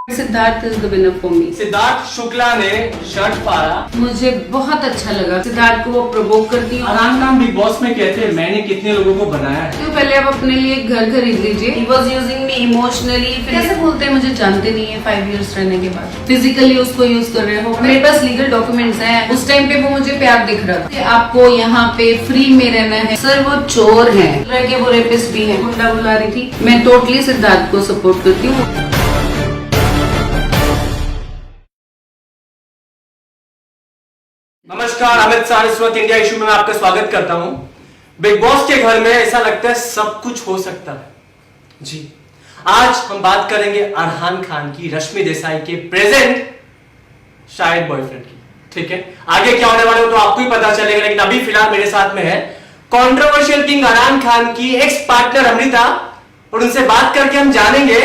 Siddharth is the winner for मी। सिद्धार्थ शुक्ला ने shirt फाड़ा, मुझे बहुत अच्छा लगा। सिद्धार्थ को वो प्रोवोक करती हूँ। आराम नाम बिग बॉस में कहते हैं मैंने कितने लोगों को बनाया है। तो पहले आप अपने लिए एक घर खरीद लीजिए। He was using me emotionally। कैसे बोलते हैं मुझे जानते नहीं है 5 years रहने के बाद। फिजिकली उसको यूज कर रहे हो। मेरे पास लीगल डॉक्यूमेंट्स हैं। उस टाइम पे वो मुझे प्यार दिख रहा था। आपको यहाँ पे फ्री में रहना है। सर वो चोर है, के वो रेपिस्ट भी है। गुंडा बुला रही थी। मैं टोटली सिद्धार्थ को सपोर्ट करती हूँ। नमस्कार, अमित सारस्वत इंडिया इशू में आपका स्वागत करता हूं। बिग बॉस के घर में ऐसा लगता है सब कुछ हो सकता है। जी, आज हम बात करेंगे अरहान खान की, रश्मि देसाई के प्रेजेंट शायद बॉयफ्रेंड की। ठीक है, आगे क्या होने वाला है तो आपको ही पता चलेगा, लेकिन अभी फिलहाल मेरे साथ में है कंट्रोवर्शियल किंग अरहान खान की एक्स पार्टनर अमृता, और उनसे बात करके हम जानेंगे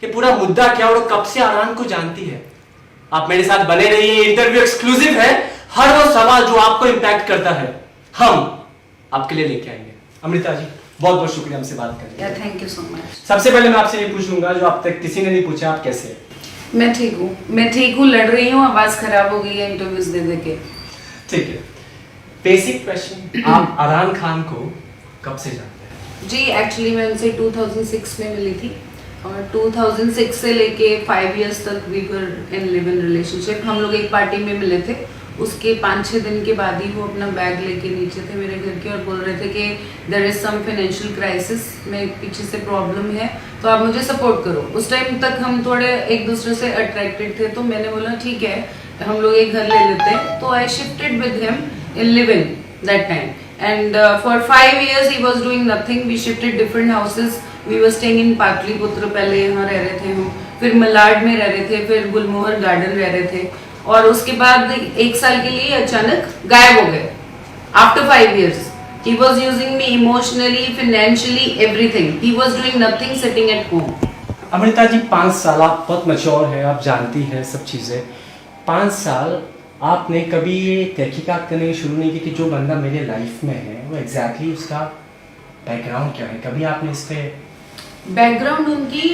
कि पूरा मुद्दा क्या और कब से अरहान को जानती है। आप मेरे साथ बने रहिए, इंटरव्यू एक्सक्लूसिव है। हर वो सवाल जो आपको इंपैक्ट करता है हम आपके लिए लेके आएंगे। अमृता जी, बहुत बहुत शुक्रिया हमसे बात करने के लिए। Thank you so much. सबसे पहले मैं आपसे ये पूछूंगा जो अब तक किसी ने नहीं पूछा, आप कैसे हैं? मैं ठीक हूँ, लड़ रही हूँ। आवाज खराब हो गई है इंटरव्यूज दे के। ठीक है, बेसिक क्वेश्चन, आप अरहान खान को कब से जानते हैं? जी एक्चुअली मैं उनसे 2006 में मिली थी और 2006 से लेके 5 years तक we were in live in relationship. हम लोग एक पार्टी में मिले थे, उसके 5-6 दिन के बाद ही वो अपना बैग लेके नीचे थे मेरे घर के और बोल रहे थे कि there is some financial crisis, में पीछे से प्रॉब्लम है तो आप मुझे सपोर्ट करो। उस टाइम तक हम थोड़े एक दूसरे से अट्रैक्टेड थे, तो मैंने बोला ठीक है हम लोग एक घर ले लेते हैं। तो I shifted with him in live in that time and for 5 years he was doing nothing. We shifted different houses. We were staying in Pataliputra, पहले यहाँ रह रहे थे हम, फिर मलाड में रह रहे थे, फिर गुलमोहर गार्डन रह रहे थे और उसके बाद 1 साल के लिए अचानक गायब हो गए। After 5 years he was using me emotionally, financially, everything. He was doing nothing, sitting at home. Amrita ji, 5 साल आप बहुत मैच्योर है, आप जानती हैं सब चीजें। 5 साल आपने कभी ये तहकीकात करने शुरू नहीं की कि जो बंदा मेरे लाइफ में है वो एग्जैक्टली उसका बैकग्राउंड क्या है? कभी आपने इस पे बैकग्राउंड उनकी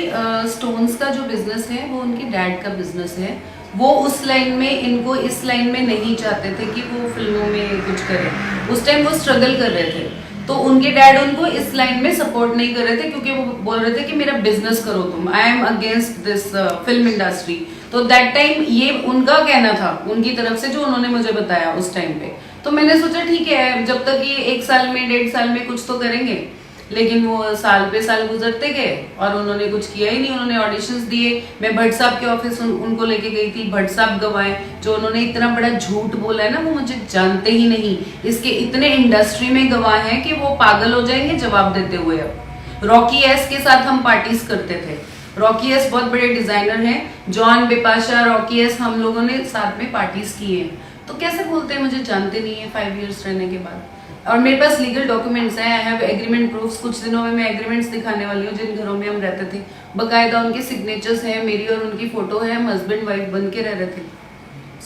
स्टोन्स का जो बिजनेस है वो उनके डैड का बिजनेस है। वो उस लाइन में, इनको इस लाइन में नहीं चाहते थे कि वो फिल्मों में कुछ करें। उस टाइम वो स्ट्रगल कर रहे थे, तो उनके डैड उनको इस लाइन में सपोर्ट नहीं कर रहे थे क्योंकि वो बोल रहे थे कि मेरा बिजनेस करो तुम, I am against this film industry. तो दैट टाइम ये उनका कहना था उनकी तरफ से, जो उन्होंने मुझे बताया उस टाइम पे। तो मैंने सोचा ठीक है, जब तक ये 1 साल में 1.5 साल में कुछ तो करेंगे। लेकिन वो साल पे साल गुजरते गए और उन्होंने कुछ किया ही नहीं। उन्होंने ऑडिशंस दिए, मैं भट्ट साहब के ऑफिस उनको लेके गई थी, भट्ट साहब गवाए। जो उन्होंने इतना बड़ा झूठ बोला है ना, वो मुझे जानते ही नहीं। इसके इतने इंडस्ट्री में गवाह हैं कि वो पागल हो जाएंगे जवाब देते हुए। अब रॉकी एस के साथ हम पार्टीज करते थे। रॉकी एस बहुत बड़े डिजाइनर हैं, जॉन, बिपाशा, रॉकी एस, हम लोगों ने साथ में पार्टीज की है। तो कैसे बोलते हैं मुझे जानते नहीं है 5 years रहने के बाद। और मेरे पास लीगल डॉक्यूमेंट्स हैं, आई हैव एग्रीमेंट प्रूफ्स। कुछ दिनों में मैं एग्रीमेंट्स दिखाने वाली हूँ जिन घरों में हम रहते थे। बकायदा उनके सिग्नेचर्स हैं, मेरी और उनकी फोटो है, हम हस्बैंड वाइफ बन के रह रहे थे।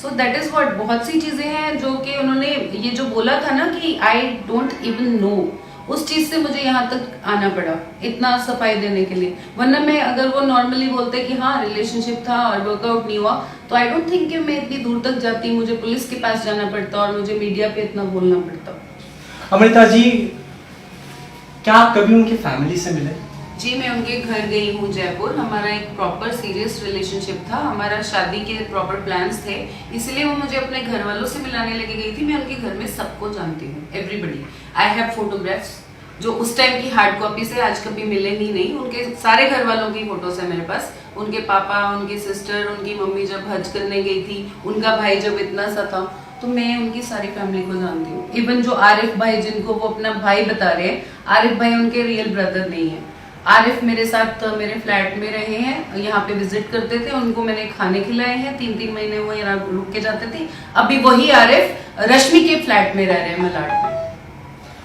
सो दैट इज व्हाट, बहुत सी चीजें हैं जो कि उन्होंने ये जो बोला था ना कि आई डोंट इवन नो, उस चीज से मुझे यहाँ तक आना पड़ा इतना सफाई देने के लिए। वरना मैं, अगर वो नॉर्मली बोलते कि हाँ रिलेशनशिप था और वर्कआउट नहीं हुआ, तो आई डोंट थिंक कि मैं इतनी दूर तक जाती, मुझे पुलिस के पास जाना पड़ता और मुझे मीडिया पे इतना बोलना पड़ता। अमृता जी, क्या आप कभी उनके फैमिली से मिले? जी मैं उनके घर गई हूँ जयपुर। हमारा एक प्रॉपर सीरियस रिलेशनशिप था, हमारा शादी के प्रॉपर प्लान्स थे, इसलिए वो मुझे अपने घर वालों से मिलाने लेके गई थी। मैं उनके घर में सबको जानती हूँ, एवरीबडी। आई हैव फोटोग्राफ्स जो उस टाइम की हार्ड कॉपी से आज कभी मिले ही नहीं। उनके सारे घर वालों की फोटोज है मेरे पास। उनके पापा, उनकी सिस्टर, उनकी मम्मी जब हज करने गई थी, उनका भाई जब इतना सा था, तो मैं उनकी सारी फैमिली को जानती हूँ। इवन जो आरिफ भाई, जिनको वो अपना भाई बता रहे हैं, आरिफ भाई उनके रियल ब्रदर नहीं है। आरिफ मेरे साथ मेरे फ्लैट में रहे हैं, यहाँ पे विजिट करते थे, उनको मैंने खाने खिलाए हैं। 3-3 महीने वो यहाँ रुक के जाते थे। अभी वही आरिफ रश्मि के फ्लैट में रह रहे हैं मलाड में।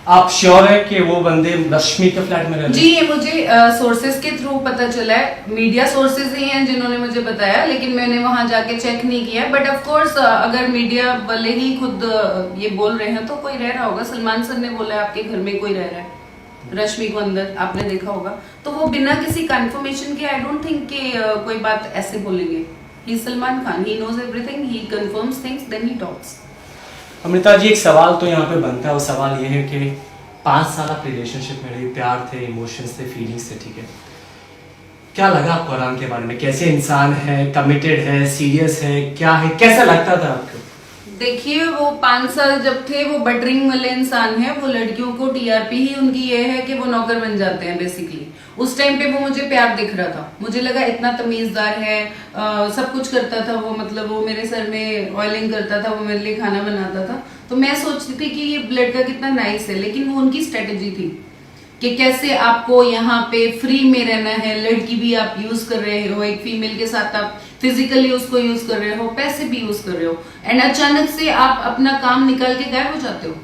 आप श्योर है कि वो बंदे रश्मि के फ्लैट में रह रहे हैं? जी ये मुझे सोर्सेज के थ्रू पता चला है, मीडिया सोर्सेज ही हैं जिन्होंने मुझे बताया, लेकिन मैंने वहां जाके चेक नहीं किया। बट ऑफ कोर्स अगर मीडिया वाले ही खुद ये बोल रहे हैं तो कोई रह रहा होगा। सलमान सर ने बोला आपके घर में कोई रह रहा है। रश्मि को अंदर, आपने देखा होगा, तो वो बिना किसी कंफर्मेशन के आई डोंट थिंक कि कोई बात ऐसे बोलेंगे। He Salman Khan, he knows everything, he confirms things then he talks. Amrita ji, एक सवाल तो यहाँ पे बनता है, वो सवाल ये है कि 5 साल आप रिलेशनशिप में रहे, प्यार थे, इमोशंस थे, फीलिंग्स थे, ठीक है, क्या लगा आपको अरहान के बारे में? कैसे इंसान है, कमिटेड है, सीरियस है, क्या है, कैसा लगता था आपको? देखिए, वो 5 साल जब थे, वो बटरिंग वाले इंसान है। वो लड़कियों को टीआरपी ही उनकी ये है कि वो नौकर बन जाते हैं बेसिकली। उस टाइम पे वो मुझे प्यार दिख रहा था, मुझे लगा इतना तमीजदार है, सब कुछ करता था वो, मतलब वो मेरे सर में ऑयलिंग करता था, वो मेरे लिए खाना बनाता था। तो मैं सोचती थी कि ये लड़का कितना नाइस है, लेकिन वो उनकी स्ट्रेटेजी थी कि कैसे आपको यहाँ पे फ्री में रहना है। लड़की भी आप यूज कर रहे हो, एक फीमेल के साथ आप फिजिकली उसको यूज कर रहे हो, पैसे भी यूज कर रहे हो, एंड अचानक से आप अपना काम निकाल के गायब हो जाते हो।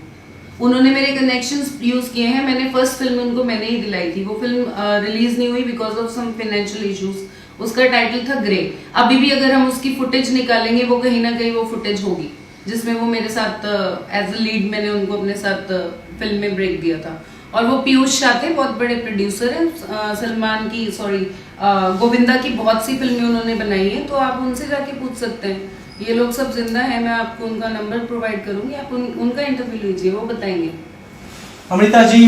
उन्होंने मेरे कनेक्शंस यूज किए हैं। मैंने फर्स्ट फिल्म उनको मैंने ही दिलाई थी। वो फिल्म रिलीज नहीं हुई because of some financial issues. उसका टाइटल था ग्रे। अभी भी अगर हम उसकी फुटेज निकालेंगे, वो कहीं ना कहीं वो फुटेज होगी जिसमें वो मेरे साथ एज अ लीड मैंने उनको अपने साथ फिल्म में ब्रेक दिया था। और वो पीयूष शाह थे, बहुत बड़े प्रोड्यूसर हैं। सलमान की गोविंदा की बहुत सी फिल्में उन्होंने बनाई हैं, तो आप उनसे जाके पूछ सकते हैं। ये लोग सब जिंदा है, मैं आपको उनका नंबर प्रोवाइड करूंगी, आप उनका इंटरव्यू लीजिए, वो बताएंगे। अमृता जी,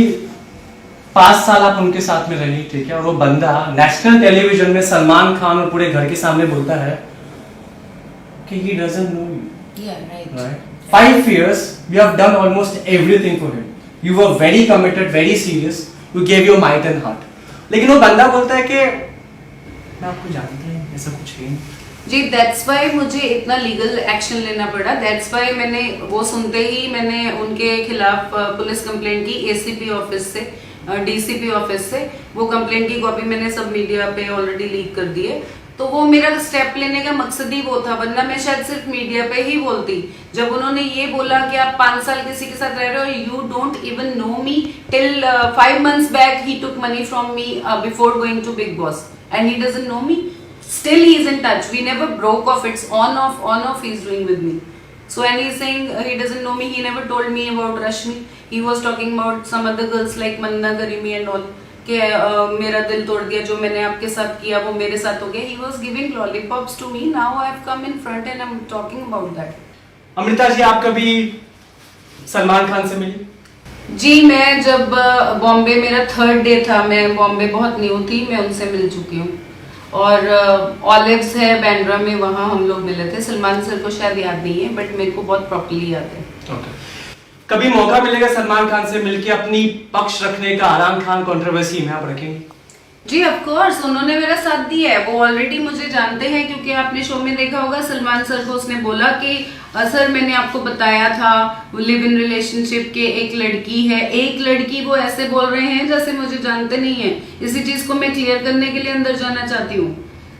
5 साल आप उनके साथ में रही, ठीक है, और वो बंदा नेशनल टेलीविजन में सलमान खान और पूरे घर के सामने बोलता है कि he doesn't know you. Yeah, right. 5 years you have done almost everything for him. You were very committed, very serious. You gave your might and heart. लेकिन वो बंदा बोलता है कि मैं आपको जानता हूँ, ऐसा कुछ है नहीं। जी, दैट्स वाई मुझे इतना लीगल एक्शन लेना पड़ा। दैट्स वाई मैंने वो सुनते ही मैंने उनके खिलाफ पुलिस कंप्लेंट की एसीपी ऑफिस से, डीसीपी ऑफिस से। वो कंप्लेंट की कॉपी मैंने सब मीडिया पे ऑलरेडी लीक कर दी है। तो वो मेरा स्टेप लेने का मकसद ही वो था, वरना मैं शायद सिर्फ मीडिया पे ही बोलती। जब उन्होंने ये बोला कि आप 5 साल किसी के साथ रह रहे हो, you don't even know me, till 5 months back he took money from me before going to Bigg Boss, and he doesn't know me, still he is in touch, we never broke off, it's on off he's doing with me. So and he's saying he doesn't know me, he never told me about Rashmi, he was talking about some other girls like Manna Garimi and all, कि मेरा दिल तोड़ दिया, जो मैंने आपके साथ किया वो मेरे साथ हो गया। He was giving lollipops to me, now I have come in front and I'm talking about that. Amrita ji, आप कभी सलमान खान से मिली? जी, मैं जब बॉम्बे, मेरा 3rd डे था, मैं बॉम्बे बहुत न्यू थी, मैं उनसे मिल चुकी हूँ। और ऑलिव्स है बैंड्रा में, वहाँ हम लोग मिले थे। सलमान सर को शायद याद नहीं है, बट मेरे को बहुत प्रॉपर्ली याद है। Okay. कभी मौका मिलेगा सलमान खान से मिलके अपनी पक्ष रखने का, आराम खान कंट्रोवर्सी में आप रखेंगे? जी ऑफ कोर्स, उन्होंने मेरा साथ दिया है, वो ऑलरेडी मुझे जानते हैं, क्योंकि आपने शो में देखा होगा सलमान सर को उसने बोला कि सर मैंने आपको बताया था लिव इन रिलेशनशिप के एक लड़की है, एक लड़की, वो ऐसे बोल रहे हैं जैसे मुझे जानते नहीं है। इसी चीज को मैं क्लियर करने के लिए अंदर जाना चाहती हूँ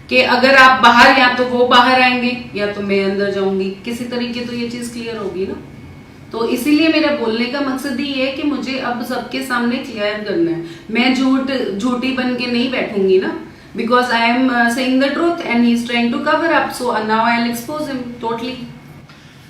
कि अगर आप बाहर, या तो वो बाहर आएंगे या तो मैं अंदर जाऊंगी, किसी तरीके तो ये चीज क्लियर होगी ना। तो इसीलिए मेरा बोलने का मकसद ही है कि मुझे अब सबके सामने क्लियर करना है। मैं झूठी बन के नहीं बैठूंगी ना, because I am saying the truth and he is trying to cover up, so now I will expose him totally.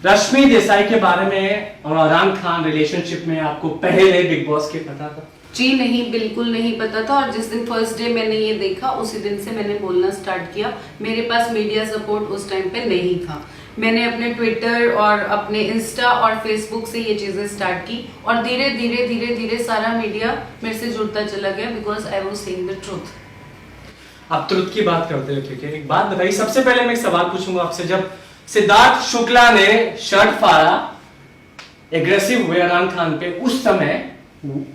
Rashmi Desai के बारे में और आराम खान रिलेशनशिप में आपको पहले बिग बॉस के पता था? जी नहीं, बिल्कुल नहीं पता था। और जिस दिन फर्स्ट डे मैंने ये देखा, उसी दिन से मैंने बोलना स्टार्ट किया। मेरे पास मीडिया सपोर्ट उस टाइम पे नहीं था। मैंने अपने ट्विटर और अपने इंस्टा और फेसबुक से ये चीजें स्टार्ट की, और धीरे धीरे धीरे धीरे सारा मीडिया मेरे से जुड़ता चला गया, because I was saying the truth. आप ट्रुथ की बात करते हो, ठीक है, एक बात बताइए। सबसे पहले मैं एक सवाल पूछूंगा आपसे, जब सिद्धार्थ शुक्ला ने शर्ट फाड़ा, एग्रेसिव हुए आराम खान पे, उस समय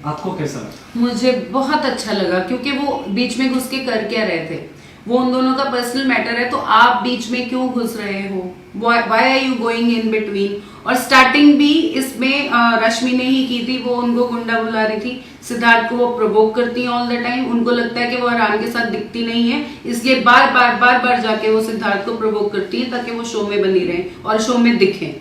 आपको कैसा लगा? मुझे बहुत अच्छा लगा, क्योंकि वो बीच में घुस के कर क्या रहे थे, वो उन दोनों का पर्सनल मैटर है, तो आप बीच में क्यों घुस रहे हो? Why are you going in between? और स्टार्टिंग भी इसमें रश्मि ने ही की थी, वो उनको गुंडा बुला रही थी। सिद्धार्थ को वो प्रोवोक करती है ऑल द टाइम, उनको लगता है कि वो आराम के साथ दिखती नहीं है, इसलिए बार बार जाके वो सिद्धार्थ को प्रोवोक करती है ताकि वो शो में बनी रहे और शो में दिखे।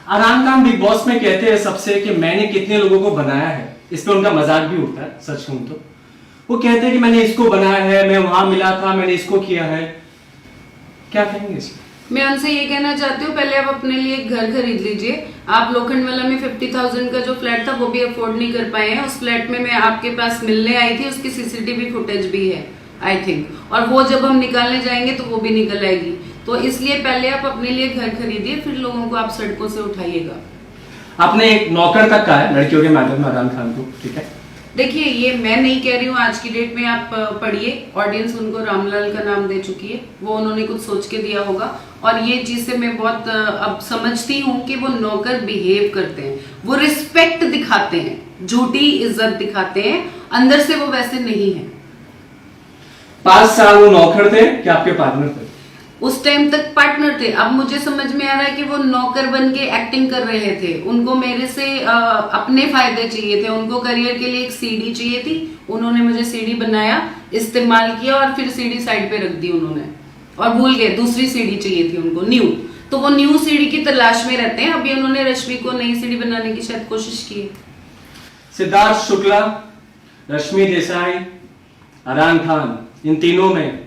आराम खान बिग बॉस में कहते हैं सबसे कि मैंने कितने लोगों को बनाया है, इस पे उनका मजाक भी होता है, सच कहूं तो। वो कहते हैं कि मैंने इसको बनाया है, मैं वहां मिला था, मैंने इसको किया है, क्या कहेंगे इसमें? मैं उनसे ये कहना चाहती हूँ, पहले आप अपने लिए एक घर खरीद लीजिए। आप लोखंडवाला में 50,000 का जो फ्लैट था वो भी अफोर्ड नहीं कर पाए हैं। उस फ्लैट में मैं आपके पास मिलने आई थी, उसकी सीसीटीवी फुटेज भी है आई थिंक, और वो जब हम निकालने जाएंगे तो वो भी निकल आएगी। तो इसलिए पहले आप अपने लिए घर खरीदिए, फिर लोगों को आप सड़कों से उठाइएगा। आपने एक नौकर तक कहा है लड़कियों के मैटर में अरहान खान को, ठीक है? देखिए, ये मैं नहीं कह रही हूँ, आज की डेट में आप पढ़िए, ऑडियंस उनको रामलाल का नाम दे चुकी है, वो उन्होंने कुछ सोच के दिया होगा। और ये चीज से मैं बहुत अब समझती हूँ कि वो नौकर बिहेव करते हैं, वो रिस्पेक्ट दिखाते हैं, झूठी इज्जत दिखाते हैं, अंदर से वो वैसे नहीं है। 5 साल वो नौकर थे कि आपके पार्टनर थे? उस टाइम तक पार्टनर थे। अब मुझे समझ में आ रहा है कि वो नौकर बन के एक्टिंग कर रहे थे। उनको मेरे से अपने फायदे चाहिए थे, उनको करियर के लिए एक सीडी चाहिए थी। उन्होंने मुझे सीडी बनाया, इस्तेमाल किया और फिर सीडी साइड पे रख दी उन्होंने, और भूल गए दूसरी सीडी चाहिए थी उनको, न्यू। तो वो न्यू सीडी की तलाश में रहते हैं। अभी उन्होंने रश्मि को नई सीडी बनाने की शायद कोशिश की है। सिद्धार्थ शुक्ला, रश्मि देसाई, अरहान खान, इन तीनों में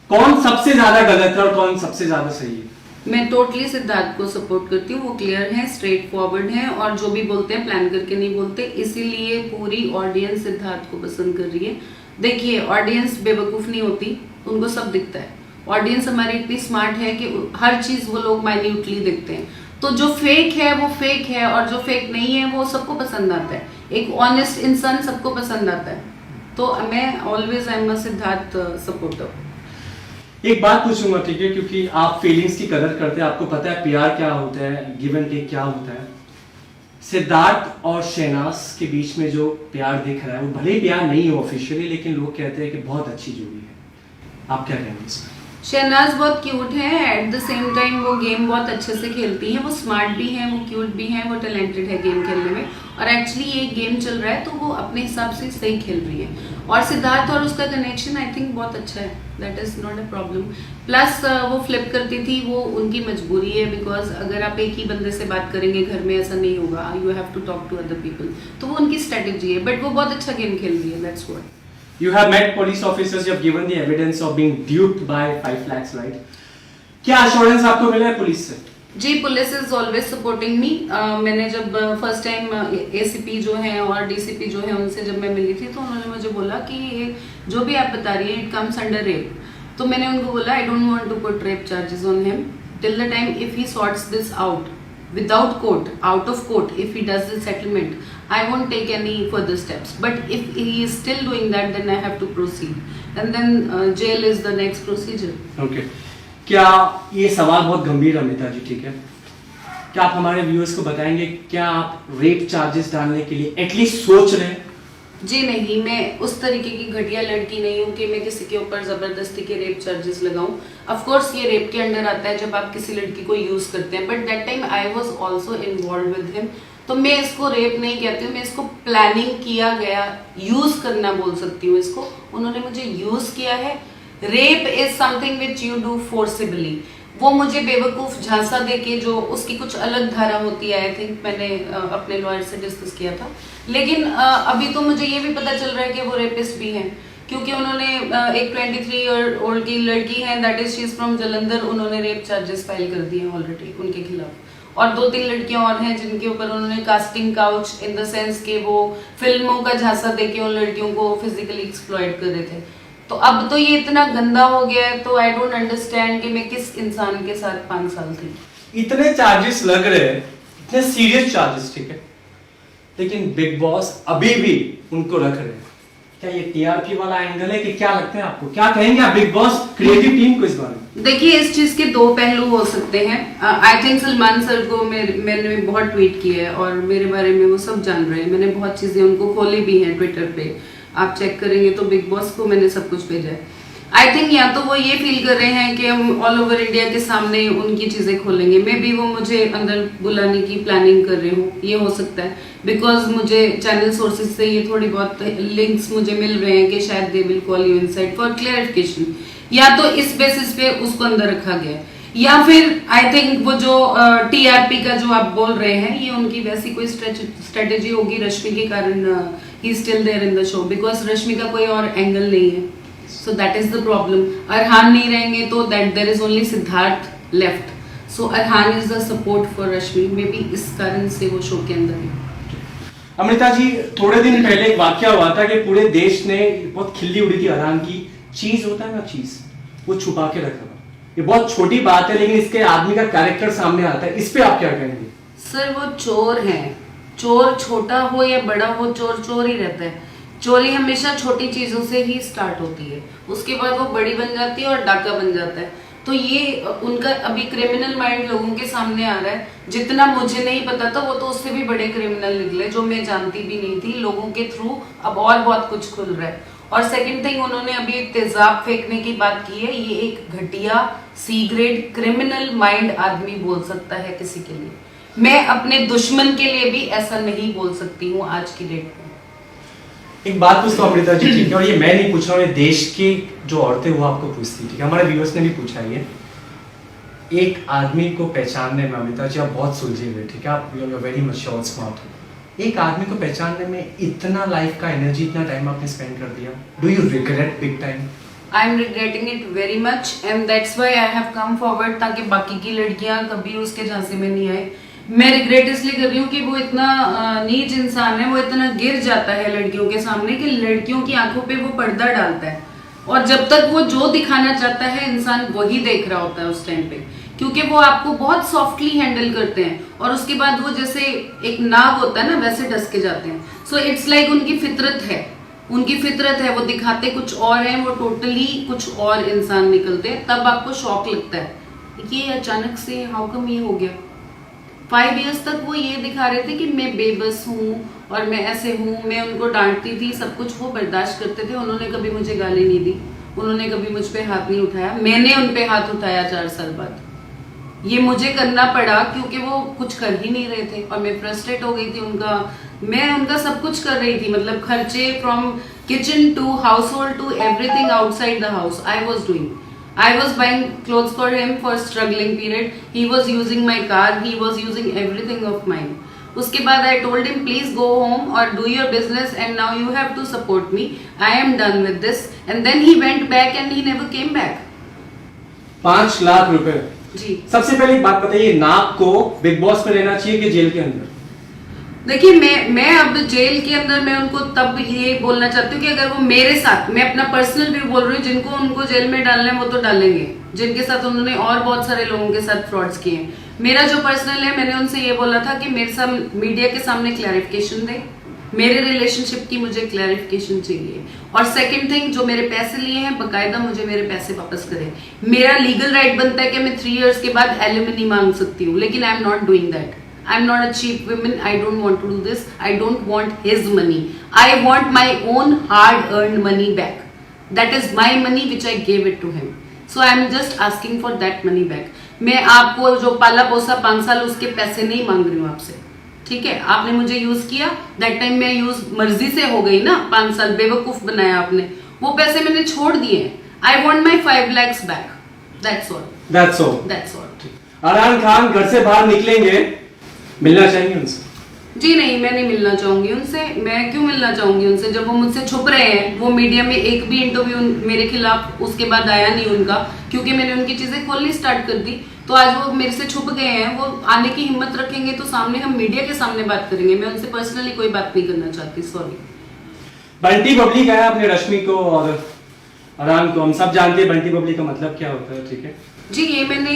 कौन सबसे ज्यादा गलत है और कौन सबसे ज्यादा सही है? मैं टोटली सिद्धार्थ को सपोर्ट करती हूँ। वो क्लियर है, स्ट्रेट फॉरवर्ड है, और जो भी बोलते हैं प्लान करके नहीं बोलते, इसीलिए पूरी ऑडियंस सिद्धार्थ को पसंद कर रही है। देखिए, ऑडियंस बेवकूफ नहीं होती, उनको सब दिखता है। ऑडियंस हमारी इतनी स्मार्ट है कि हर चीज वो लोग माइन्यूटली देखते हैं। तो जो फेक है वो फेक है, और जो फेक नहीं है वो सबको पसंद आता है। एक ऑनेस्ट इंसान सबको पसंद आता है। तो मैं always I am a Siddharth supporter. एक बात पूछूंगा, ठीक है, क्योंकि आप फीलिंग्स की कदर करते हैं, आपको पता है प्यार क्या होता है, गिव एंड टेक क्या होता है। सिद्धार्थ और शहनाज के बीच में जो प्यार दिख रहा है वो भले ही प्यार नहीं हो ऑफिशियली, लेकिन लोग कहते हैं कि बहुत अच्छी जोड़ी है। आप क्या कहेंगे इसमें? शहनाज बहुत क्यूट है, एट द सेम टाइम वो गेम बहुत अच्छे से खेलती हैं। वो स्मार्ट भी हैं, वो क्यूट भी हैं, वो टैलेंटेड है गेम खेलने में। और एक्चुअली ये गेम चल रहा है तो वो अपने हिसाब से सही खेल रही है। और सिद्धार्थ और उसका कनेक्शन आई थिंक बहुत अच्छा है, that is not a problem. Plus वो फ्लिप करती थी, वो उनकी मजबूरी है, बिकॉज अगर आप एक ही बंदे से बात करेंगे घर में ऐसा नहीं होगा, you have to talk to other people. तो वो उनकी स्ट्रेटेजी है, बट वो बहुत अच्छा गेम खेल रही है, that's what. You have met police officers, you have given the evidence of being duped by 5 lakhs, right? क्या assurance आपको मिला है पुलिस से? जी, police is always supporting me. मैंने जब फर्स्ट टाइम एसीपी जो है और डीसीपी जो है उनसे जब मैं मिली थी तो उन्होंने मुझे बोला कि ये जो भी आप बता रही है इट कम्स अंडर रेप। तो मैंने उनको बोला I don't want to put rape charges on him till the time if he sorts this out without court, out of court, if he does the settlement, I won't take any further steps. But if he is still doing that, then I have to proceed, and then jail is the next procedure. Okay. क्या ये सवाल बहुत गंभीर है अमिता जी, ठीक है? क्या आप हमारे व्यूअर्स को बताएंगे क्या आप रेप चार्जेस डालने के लिए एटलीस्ट सोच रहे हैं? जी नहीं, मैं उस तरीके की घटिया लड़की नहीं हूँ कि मैं किसी के ऊपर जबरदस्ती के रेप चार्जेस लगाऊं। ऑफ कोर्स ये रेप के अंडर आता है जब आप किसी लड़की को यूज करते हैं, but that time I was also involve with him. तो मैं इसको रेप नहीं कहती हूँ, मैं इसको प्लानिंग किया गया यूज करना बोल सकती हूँ इसको। उन्होंने मुझे यूज किया है। Rape is something which you do forcibly. वो मुझे बेवकूफ झांसा देके, जो उसकी कुछ अलग धारा होती है, आई थिंक मैंने अपने लॉयर से डिस्कस किया था। लेकिन अभी तो मुझे ये भी पता चल रहा है कि वो रेपिस्ट भी हैं, क्योंकि उन्होंने एक 23 ईयर ओल्ड की लड़की है, that is she is from Jalandhar, उन्होंने रेप चार्जेस फाइल कर दिए ऑलरेडी उनके खिलाफ। और 2-3 लड़कियां और हैं जिनके ऊपर उन्होंने casting couch in the sense के वो फिल्मों का झांसा देके उन लड़कियों को फिजिकली एक्सप्लॉइट कर रहे थे। तो अब तो ये इतना गंदा हो गया है, तो आई डोंट अंडरस्टैंड कि मैं किस इंसान के साथ 5 साल थी। इतने चार्जेस लग रहे हैं, इतने सीरियस चार्जेस, ठीक है, लेकिन बिग बॉस अभी भी उनको रख रहे हैं। क्या ये टीआरपी वाला एंगल है कि क्या लगता है आपको? क्या कहेंगे आप बिग बॉस क्रिएटिव टीम को इस बारे में? देखिए, इस चीज के 2 पहलू हो सकते हैं। आई थिंक सलमान सर को मैंने बहुत ट्वीट किया है और मेरे बारे में वो सब जान रहे हैं। मैंने बहुत चीजें उनको खोली भी हैं ट्विटर पे, आप चेक करेंगे तो बिग बॉस को मैंने सब कुछ भेजा है। आई थिंक या तो वो ये फील कर रहे हैं कि हम ऑल ओवर इंडिया के सामने उनकी चीजें खोलेंगे, मे बी वो मुझे अंदर बुलाने की प्लानिंग कर रहे हो, ये हो सकता है, बिकॉज मुझे चैनल सोर्सेज से ये थोड़ी बहुत लिंक्स मुझे मिल रहे हैं कि शायद they will call you inside for clarification. या तो इस बेसिस पे उसको अंदर रखा गया है, या फिर आई थिंक वो जो टीआरपी का जो आप बोल रहे हैं, ये उनकी वैसी कोई स्ट्रेटेजी होगी रश्मि के कारण he still there in the show, because Rashmi का कोई और एंगल नहीं है। So that is the problem. Arhaan नहीं रहेंगे तो that there is only Siddharth left. So Arhaan is the support for Rashmi, may be इस कारण से वो शो के अंदर है। अमृता जी, थोड़े दिन पहले एक वाकया हुआ था कि पूरे देश ने बहुत खिल्ली उड़ी थी अरहान की। चीज होता है ना, चीज, वो छुपा के रखा था। ये बहुत छोटी बात है, लेकिन इसके आदमी का कैरेक्टर सामने आता है। इस पे आप क्या कहेंगे? सर वो चोर है, चोर छोटा हो या बड़ा हो, चोर चोर ही रहता है। चोरी हमेशा छोटी चीजों से ही स्टार्ट होती है, उसके बाद वो बड़ी बन जाती है और डाका बन जाता है। तो ये उनका अभी क्रिमिनल माइंड लोगों के सामने आ रहा है। जितना मुझे नहीं पता था, वो तो उससे भी बड़े क्रिमिनल निकले, जो मैं जानती भी नहीं थी। लोगों के थ्रू अब और बहुत कुछ खुल रहा है। और सेकंड थिंग, उन्होंने अभी तेजाब फेंकने की बात की है। ये एक घटिया सी ग्रेड क्रिमिनल माइंड आदमी बोल सकता है किसी के लिए। मैं अपने दुश्मन के लिए भी ऐसा नहीं बोल सकती हूँ आज की डेट में। एक बात पूछता हूँ अमृता जी, ठीक है, और ये मैं नहीं पूछ रहा हूँ, ये देश की जो औरतें वो आपको पूछती, ठीक है, हमारे व्यूअर्स ने भी पूछा है ये। एक आदमी को पहचानने में अमृता जी आप बहुत सुलझे हुए, ठीक है, आप you are very mature smart. एक आदमी को पहचानने में इतना लाइफ का एनर्जी, इतना टाइम आपने स्पेंड कर दिया, do you regret big time? I am regretting it very much and that's why I have come forward, ताकि बाकी की लड़कियां कभी उसके झांसे में नहीं आए। मैं रिग्रेट इसलिए कर रही हूँ कि वो इतना नीच इंसान है, वो इतना गिर जाता है लड़कियों के सामने कि लड़कियों की आंखों पे वो पर्दा डालता है। और जब तक वो जो दिखाना चाहता है इंसान वही देख रहा होता है उस टाइम पे, क्योंकि वो आपको बहुत सॉफ्टली हैंडल करते हैं और उसके बाद वो जैसे एक नाग होता है ना, वैसे डस के जाते हैं। सो इट्स लाइक उनकी फितरत है, उनकी फितरत है, वो दिखाते कुछ और हैं, वो टोटली कुछ और इंसान निकलते हैं। तब आपको शॉक लगता है ये अचानक से हाउ कम ये हो गया। 5 इयर्स तक वो ये दिखा रहे थे कि मैं बेबस हूँ और मैं ऐसे हूँ, मैं उनको डांटती थी, सब कुछ वो बर्दाश्त करते थे। उन्होंने कभी मुझे गाली नहीं दी, उन्होंने कभी मुझ पे हाथ नहीं उठाया, मैंने उन पे हाथ उठाया 4 साल बाद। ये मुझे करना पड़ा क्योंकि वो कुछ कर ही नहीं रहे थे और मैं फ्रस्ट्रेट हो गई थी। मैं उनका सब कुछ कर रही थी, मतलब खर्चे from kitchen to household to everything outside the house I was doing. I was buying clothes for him for struggling period. He was using my car. He was using everything of mine. उसके बाद I told him please go home or do your business and now you have to support me. I am done with this. And then he went back and he never came back. 5 lakh रुपए जी। सबसे पहले एक बात बताइए, नाग को big boss में रहना चाहिए कि जेल के अंदर? देखिए मैं अब जेल के अंदर मैं उनको तब ये बोलना चाहती हूँ कि अगर वो मेरे साथ, मैं अपना पर्सनल व्यू बोल रही हूँ, जिनको उनको जेल में डालना है वो तो डालेंगे, जिनके साथ उन्होंने और बहुत सारे लोगों के साथ फ्रॉड्स किए हैं। मेरा जो पर्सनल है, मैंने उनसे ये बोला था कि मेरे साथ मीडिया के सामने क्लैरिफिकेशन दे, मेरे रिलेशनशिप की मुझे क्लैरिफिकेशन चाहिए। और सेकंड थिंग, जो मेरे पैसे लिए हैं बकायदा मुझे मेरे पैसे वापस करें। मेरा लीगल राइट बनता है कि मैं 3 इयर्स के बाद एलिमनी मांग सकती हूँ, लेकिन I am not doing that. I'm not a cheap woman. I don't want to do this. I don't want his money. I want my own hard-earned money back. That is my money which I gave it to him. So I'm just asking for that money back. मैं आपको जो पाला पोसा 5 साल उसके पैसे नहीं मांग रही हूँ आपसे, ठीक है? आपने मुझे यूज किया, दैट टाइम मैं यूज मर्जी से हो गई ना, 5 साल बेवकूफ बनाया आपने, वो पैसे मैंने छोड़ दिए। I want my 5 lakhs back. That's all. That's all. That's all. Arhan Khan घर से बाहर निकलेंगे, मिलना चाहेंगे उनसे? जी नहीं, मैं नहीं मिलना चाहूंगी उनसे। मैं क्यों मिलना चाहूंगी उनसे जब वो मुझसे छुप रहे हैं? वो मीडिया में एक भी इंटरव्यू मेरे खिलाफ उसके बाद आया नहीं उनका, क्योंकि मैंने उनकी चीजें खोलनी स्टार्ट कर दी। तो आज वो मेरे से छुप गए हैं, वो आने की हिम्मत रखेंगे तो सामने, हम मीडिया के सामने बात करेंगे। मैं उनसे पर्सनली कोई बात नहीं करना चाहती, सॉरी। बंटी बबली कहा आपने रश्मि को और अरहान को, हम सब जानते हैं बंटी बबली का मतलब क्या होता है, ठीक है जी। ये मैंने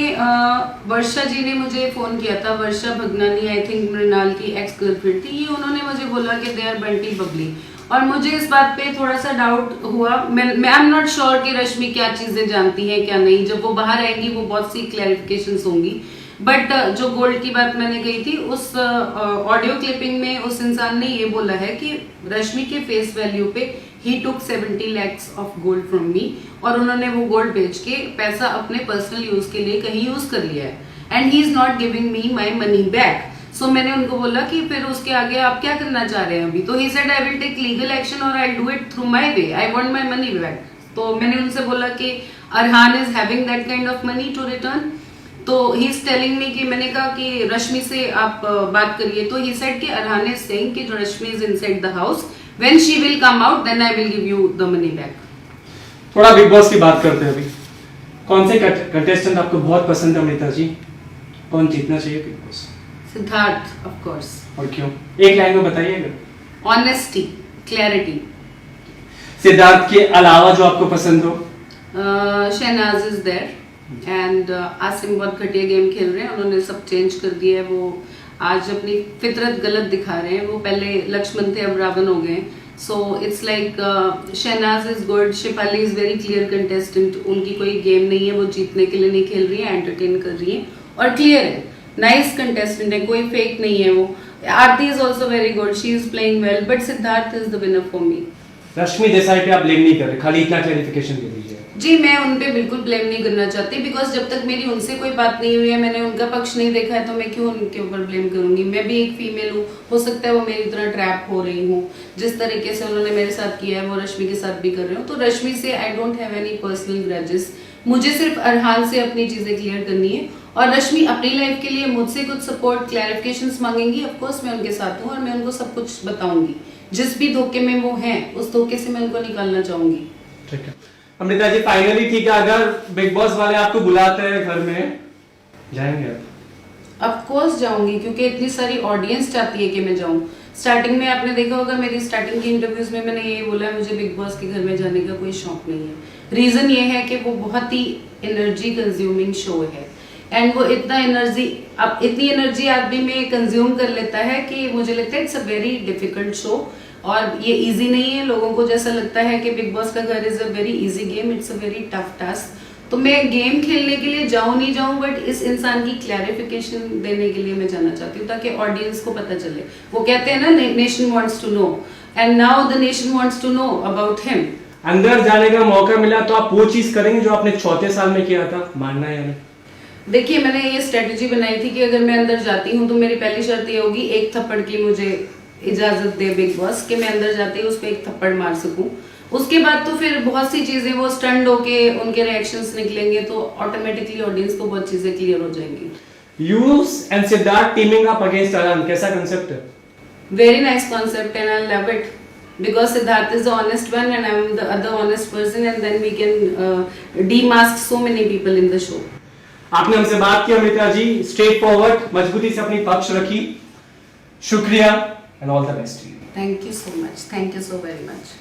वर्षा जी ने मुझे फोन किया था, वर्षा भगनानी, आई थिंक मृणाल की एक्स गर्लफ्रेंड थी। ये उन्होंने मुझे बोला कि दे आर बंटी बबली, और मुझे इस बात पे थोड़ा सा डाउट हुआ। मैं आई एम नॉट श्योर कि रश्मि क्या चीजें जानती है क्या नहीं। जब वो बाहर आएंगी वो बहुत सी क्लैरिफिकेशंस होंगी। बट जो गोल्ड की बात मैंने कही थी, उस ऑडियो क्लिपिंग में उस इंसान ने ये बोला है कि रश्मि के फेस वैल्यू पे ही टुक 70 lakhs of gold from me, और उन्होंने वो गोल्ड बेच के पैसा अपने पर्सनल यूज के लिए कहीं यूज कर लिया है, and he is not giving me my money back. So मैंने उनको बोला कि फिर उसके आगे आप क्या करना चाह रहे हैं अभी? तो he said I will take legal action और I do it through my way, I want my money back. तो मैंने उनसे बोला कि Arhaan is having that kind of money to return. तो ही इज टेलिंग मी कि, मैंने कहा कि रश्मि से आप बात करिए। तो ही सेड कि अरहान इज सेइंग कि Rashmi is inside the house, when she will come out then I will give you the money back. थोड़ा बिग बॉस की बात करते हैं अभी। कौन से कंटेस्टेंट आपको बहुत पसंद है अमृता जी? कौन जीतना चाहिए big boss? Siddharth of course. और क्यों? एक लाइन में बताइएगा। Honesty, clarity. सिद्धार्थ के अलावा जो आपको पसंद हो? Shehnaaz is there and Asim बहुत घटिया गेम खेल रहे हैं, उन्होंने सब चेंज कर दिया है। वो आज अपनी फितरत गलत दिखा रहे हैं। वो पहले लक्ष्मण थे, अब रावण हो गए। So it's like Shehnaaz is good, Shefali is very clear contestant. उनकी कोई गेम नहीं है, वो जीतने के लिए नहीं खेल रही है, एंटरटेन कर रही है और क्लियर है। नाइस कंटेस्टेंट है, कोई फेक नहीं है वो। Aarti is also very good, she is playing well, but Siddharth is the winner for me. Rashmi Desai पे आप ब्लेम नहीं कर रहे, खाली इतना क्लैरिफिकेशन दे दीजिए। जी, मैं उन पे बिल्कुल ब्लेम नहीं करना चाहती, बिकॉज जब तक मेरी उनसे कोई बात नहीं हुई है, मैंने उनका पक्ष नहीं देखा है, तो मैं क्यों उनके ऊपर ब्लेम करूंगी। मैं भी एक फीमेल हूँ, हो सकता है वो मेरी तरह ट्रैप हो रही हूँ। जिस तरीके से उन्होंने मेरे साथ किया है वो रश्मि के साथ भी कर रहे हो। तो रश्मि से I don't have any personal grudges. मुझे सिर्फ अरहान से अपनी चीजें क्लियर करनी है और रश्मि अपनी लाइफ के लिए मुझसे कुछ सपोर्ट क्लैरिफिकेशंस मांगेंगी, ऑफ कोर्स मैं उनके साथ हूँ और मैं उनको सब कुछ बताऊंगी। जिस भी धोखे में वो हैं, उस धोखे से मैं उनको निकालना चाहूंगी। ठीक है अमृता जी, फाइनली ठीक है, अगर बिग बॉस वाले आपको बुलाते हैं घर में, जाएंगे आप? ऑफ कोर्स जाऊंगी, क्योंकि इतनी सारी ऑडियंस चाहती है कि मैं जाऊं। स्टार्टिंग में आपने देखा होगा मेरी स्टार्टिंग की इंटरव्यूज में मैंने ये बोला, मुझे बिग बॉस के घर में जाने का कोई शौक नहीं है। रीजन ये है कि वो बहुत ही एनर्जी कंज्यूमिंग शो है एंड वो इतनी एनर्जी आदमी में कंज्यूम कर लेता है कि मुझे लगता है it's a very difficult show और ये इजी नहीं है। लोगों को जैसा लगता है कि बिग बॉस का घर is a very easy game, it's a very tough task. तो मैं गेम खेलने के लिए जाऊं नहीं जाऊं, बट इस इंसान की क्लैरिफिकेशन देने के लिए मैं जाना चाहती हूँ, ताकि ऑडियंस को पता चले। वो कहते हैं ना, nation wants to know and now the nation wants to know about him. अंदर जाने का मौका मिला तो आप वो चीज करेंगे जो आपने 4 साल में किया था, मानना है हमें? देखिए, मैंने ये स्ट्रेटेजी बनाई थी कि अगर मैं अंदर जाती हूँ तो मेरी पहली शर्त ये होगी, एक थप्पड़ की मुझे इजाजत दे बिग बॉस कि मैं अंदर जाते ही उस पर एक थप्पड़ मार सकूं। उसके बाद तो फिर बहुत सी चीजें वो स्टंड होके उनके रिएक्शंस निकलेंगे, तो ऑटोमेटिकली ऑडियंस को बहुत चीजें क्लियर हो जाएंगी। You and Siddharth teaming up against Arhaan, कैसा कांसेप्ट है? Very nice concept and I love it, because Siddharth is the honest one and I'm the other honest person, and then we can demask so many people in the show. आपने हमसे बात की Amrita ji, straight forward, मजबूती से अपनी पक्ष रखी। शुक्रिया and all the best. Thank you so much. Thank you so very much.